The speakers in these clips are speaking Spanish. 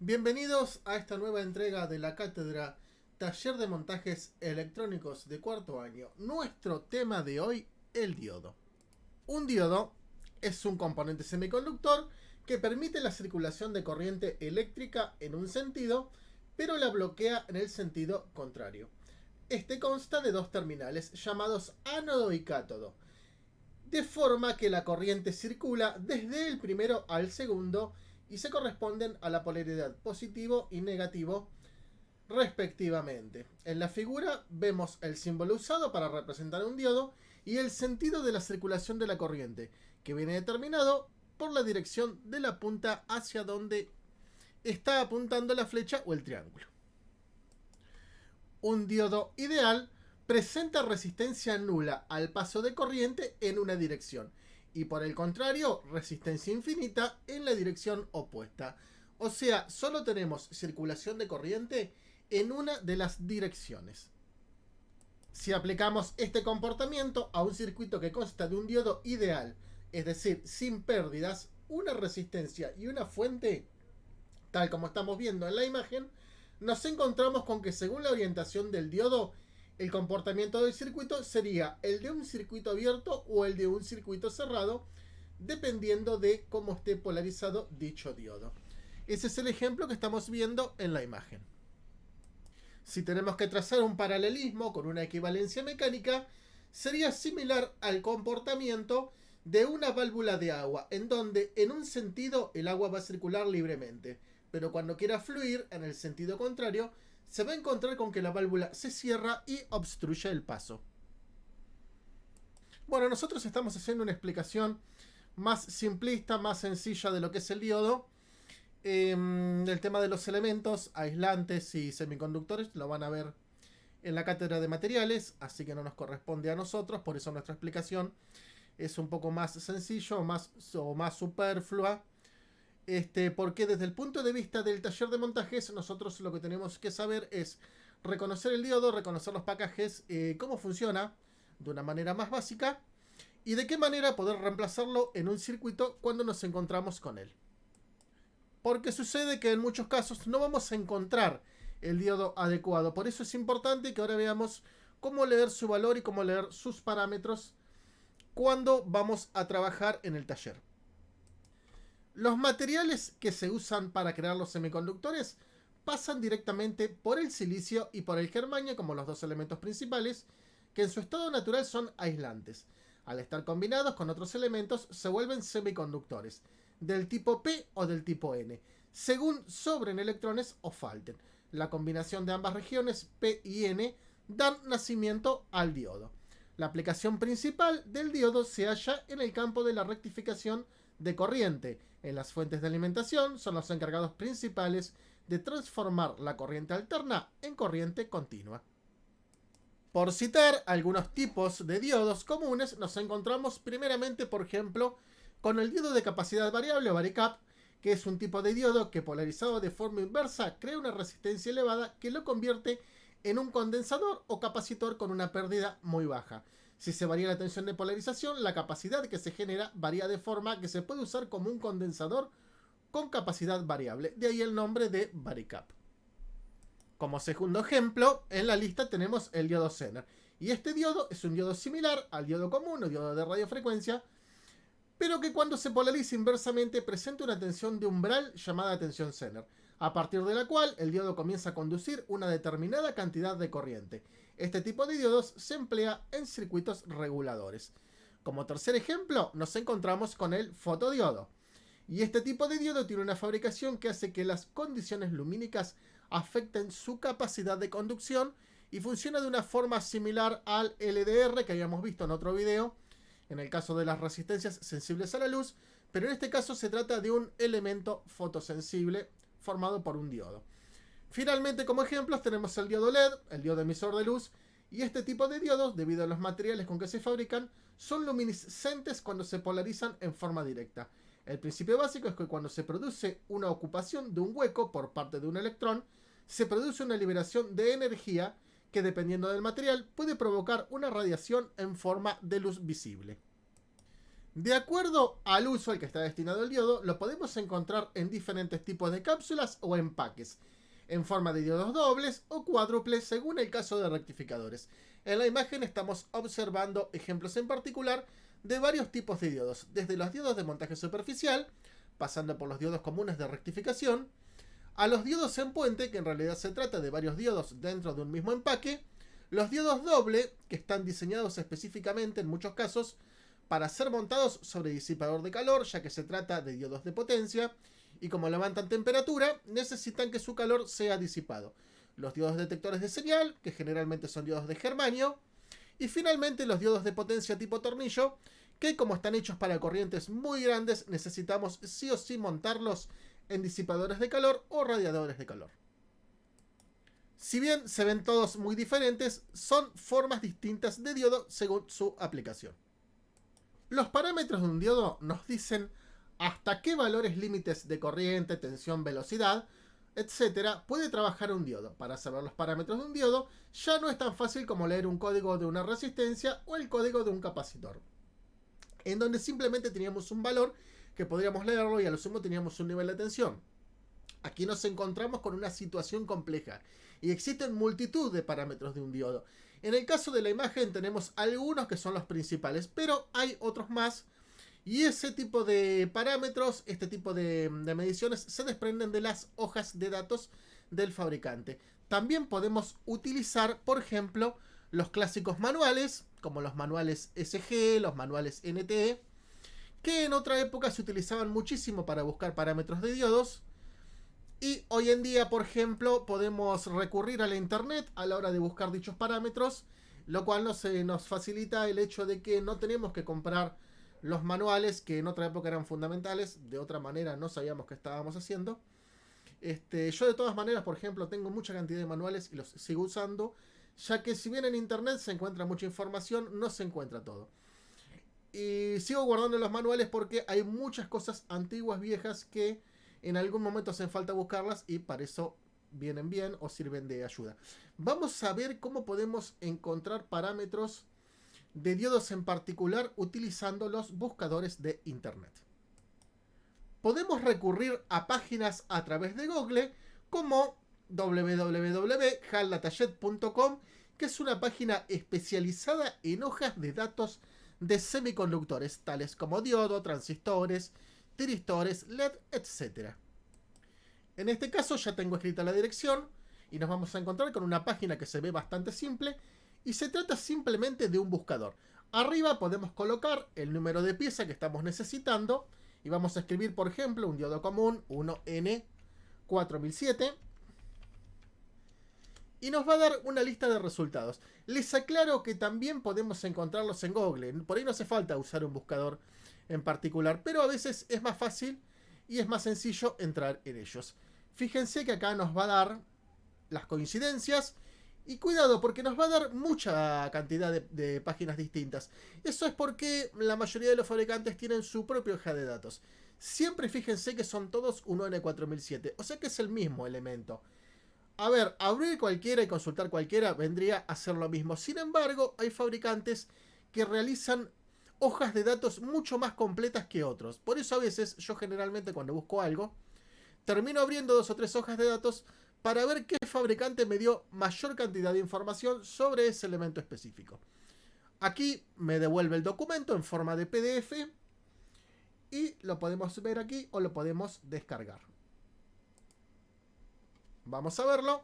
Bienvenidos a esta nueva entrega de la cátedra Taller de Montajes Electrónicos de cuarto año. Nuestro tema de hoy, el diodo. Un diodo es un componente semiconductor que permite la circulación de corriente eléctrica en un sentido, pero la bloquea en el sentido contrario. Este consta de dos terminales llamados ánodo y cátodo, de forma que la corriente circula desde el primero al segundo y se corresponden a la polaridad positivo y negativo respectivamente. En la figura vemos el símbolo usado para representar un diodo y el sentido de la circulación de la corriente, que viene determinado por la dirección de la punta hacia donde está apuntando la flecha o el triángulo. Un diodo ideal presenta resistencia nula al paso de corriente en una dirección y por el contrario resistencia infinita en la dirección opuesta. O sea, solo tenemos circulación de corriente en una de las direcciones. Si aplicamos este comportamiento a un circuito que consta de un diodo ideal, es decir, sin pérdidas, una resistencia y una fuente, tal como estamos viendo en la imagen, nos encontramos con que según la orientación del diodo, el comportamiento del circuito sería el de un circuito abierto o el de un circuito cerrado, dependiendo de cómo esté polarizado dicho diodo. Ese es el ejemplo que estamos viendo en la imagen. Si tenemos que trazar un paralelismo con una equivalencia mecánica, sería similar al comportamiento de una válvula de agua, en donde en un sentido el agua va a circular libremente, pero cuando quiera fluir en el sentido contrario, se va a encontrar con que la válvula se cierra y obstruye el paso. Bueno, nosotros estamos haciendo una explicación más simplista, más sencilla de lo que es el diodo. El tema de los elementos, aislantes y semiconductores lo van a ver en la cátedra de materiales, así que no nos corresponde a nosotros, por eso nuestra explicación es un poco más sencillo o más superflua. Porque desde el punto de vista del taller de montajes, nosotros lo que tenemos que saber es reconocer el diodo, reconocer los pacajes, cómo funciona de una manera más básica y de qué manera poder reemplazarlo en un circuito cuando nos encontramos con él. Porque sucede que en muchos casos no vamos a encontrar el diodo adecuado. Por eso es importante que ahora veamos cómo leer su valor y cómo leer sus parámetros cuando vamos a trabajar en el taller. Los materiales que se usan para crear los semiconductores pasan directamente por el silicio y por el germanio como los dos elementos principales, que en su estado natural son aislantes. Al estar combinados con otros elementos se vuelven semiconductores, del tipo P o del tipo N, según sobren electrones o falten. La combinación de ambas regiones, P y N, dan nacimiento al diodo. La aplicación principal del diodo se halla en el campo de la rectificación de corriente. En las fuentes de alimentación son los encargados principales de transformar la corriente alterna en corriente continua. Por citar algunos tipos de diodos comunes, nos encontramos primeramente, por ejemplo, con el diodo de capacidad variable o varicap, que es un tipo de diodo que polarizado de forma inversa crea una resistencia elevada que lo convierte en un condensador o capacitor con una pérdida muy baja. Si se varía la tensión de polarización, la capacidad que se genera varía de forma que se puede usar como un condensador con capacidad variable. De ahí el nombre de varicap. Como segundo ejemplo, en la lista tenemos el diodo Zener. Y este diodo es un diodo similar al diodo común o diodo de radiofrecuencia, pero que cuando se polariza inversamente presenta una tensión de umbral llamada tensión Zener, a partir de la cual el diodo comienza a conducir una determinada cantidad de corriente. Este tipo de diodos se emplea en circuitos reguladores. Como tercer ejemplo, nos encontramos con el fotodiodo. Y este tipo de diodo tiene una fabricación que hace que las condiciones lumínicas afecten su capacidad de conducción y funciona de una forma similar al LDR que habíamos visto en otro video, en el caso de las resistencias sensibles a la luz, pero en este caso se trata de un elemento fotosensible formado por un diodo. Finalmente, como ejemplos, tenemos el diodo LED, el diodo emisor de luz, y este tipo de diodos, debido a los materiales con que se fabrican, son luminiscentes cuando se polarizan en forma directa. El principio básico es que cuando se produce una ocupación de un hueco por parte de un electrón, se produce una liberación de energía que, dependiendo del material, puede provocar una radiación en forma de luz visible. De acuerdo al uso al que está destinado el diodo, lo podemos encontrar en diferentes tipos de cápsulas o empaques, en forma de diodos dobles o cuádruples según el caso de rectificadores. En la imagen estamos observando ejemplos en particular de varios tipos de diodos, desde los diodos de montaje superficial, pasando por los diodos comunes de rectificación, a los diodos en puente, que en realidad se trata de varios diodos dentro de un mismo empaque, los diodos doble, que están diseñados específicamente en muchos casos para ser montados sobre disipador de calor, ya que se trata de diodos de potencia, y como levantan temperatura, necesitan que su calor sea disipado. Los diodos detectores de señal, que generalmente son diodos de germanio, y finalmente los diodos de potencia tipo tornillo, que como están hechos para corrientes muy grandes, necesitamos sí o sí montarlos en disipadores de calor o radiadores de calor. Si bien se ven todos muy diferentes, son formas distintas de diodo según su aplicación. Los parámetros de un diodo nos dicen hasta qué valores límites de corriente, tensión, velocidad, etcétera, puede trabajar un diodo. Para saber los parámetros de un diodo, ya no es tan fácil como leer un código de una resistencia o el código de un capacitor, en donde simplemente teníamos un valor que podríamos leerlo y a lo sumo teníamos un nivel de tensión. Aquí nos encontramos con una situación compleja y existen multitud de parámetros de un diodo. En el caso de la imagen tenemos algunos que son los principales, pero hay otros más. Y ese tipo de parámetros, este tipo de mediciones se desprenden de las hojas de datos del fabricante. También podemos utilizar, por ejemplo, los clásicos manuales, como los manuales SG, los manuales NTE, que en otra época se utilizaban muchísimo para buscar parámetros de diodos. Y hoy en día, por ejemplo, podemos recurrir a la internet a la hora de buscar dichos parámetros, lo cual nos facilita el hecho de que no tenemos que comprar los manuales que en otra época eran fundamentales, de otra manera no sabíamos qué estábamos haciendo. Yo de todas maneras, por ejemplo, tengo mucha cantidad de manuales y los sigo usando, ya que si bien en internet se encuentra mucha información, no se encuentra todo. Y sigo guardando los manuales porque hay muchas cosas antiguas, viejas, que en algún momento hacen falta buscarlas y para eso vienen bien o sirven de ayuda. Vamos a ver cómo podemos encontrar parámetros de diodos en particular utilizando los buscadores de internet. Podemos recurrir a páginas a través de Google como www.haldatachet.com, que es una página especializada en hojas de datos de semiconductores, tales como diodo, transistores, tiristores, LED, etc. En este caso ya tengo escrita la dirección y nos vamos a encontrar con una página que se ve bastante simple y se trata simplemente de un buscador. Arriba podemos colocar el número de pieza que estamos necesitando y vamos a escribir, por ejemplo, un diodo común 1N4007 y nos va a dar una lista de resultados. Les aclaro que también podemos encontrarlos en Google. Por ahí no hace falta usar un buscador en particular, pero a veces es más fácil y es más sencillo entrar en ellos. Fíjense que acá nos va a dar las coincidencias y cuidado porque nos va a dar mucha cantidad de páginas distintas. Eso es porque la mayoría de los fabricantes tienen su propia hoja de datos. Siempre fíjense que son todos 1N4007, o sea que es el mismo elemento. A ver, abrir cualquiera y consultar cualquiera vendría a ser lo mismo. Sin embargo, hay fabricantes que realizan hojas de datos mucho más completas que otros. Por eso a veces yo generalmente cuando busco algo, termino abriendo 2 o 3 hojas de datos para ver qué fabricante me dio mayor cantidad de información sobre ese elemento específico. Aquí me devuelve el documento en forma de PDF y lo podemos ver aquí o lo podemos descargar. Vamos a verlo.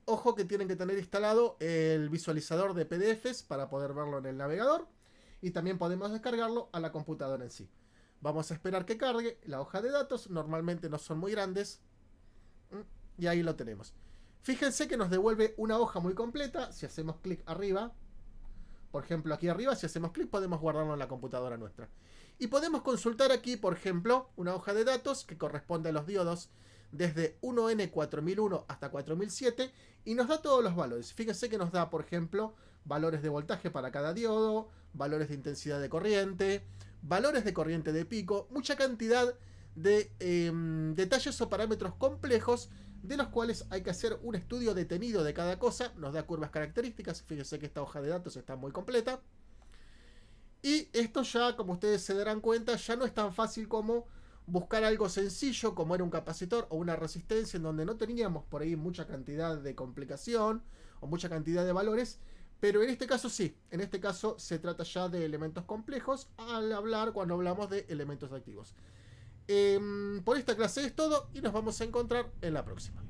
Ojo que tienen que tener instalado el visualizador de PDFs para poder verlo en el navegador. Y también podemos descargarlo a la computadora en sí. Vamos a esperar que cargue la hoja de datos. Normalmente no son muy grandes. Y ahí lo tenemos. Fíjense que nos devuelve una hoja muy completa. Si hacemos clic arriba, por ejemplo aquí arriba, si hacemos clic podemos guardarlo en la computadora nuestra. Y podemos consultar aquí, por ejemplo, una hoja de datos que corresponde a los diodos desde 1N4001 hasta 4007 y nos da todos los valores. Fíjense que nos da, por ejemplo, valores de voltaje para cada diodo, valores de intensidad de corriente, valores de corriente de pico, mucha cantidad de detalles o parámetros complejos de los cuales hay que hacer un estudio detenido de cada cosa. Nos da curvas características. Fíjense que esta hoja de datos está muy completa. Y esto ya, como ustedes se darán cuenta, ya no es tan fácil como buscar algo sencillo como era un capacitor o una resistencia, en donde no teníamos por ahí mucha cantidad de complicación o mucha cantidad de valores. Pero en este caso sí, en este caso se trata ya de elementos complejos cuando hablamos de elementos activos. Por esta clase es todo y nos vamos a encontrar en la próxima.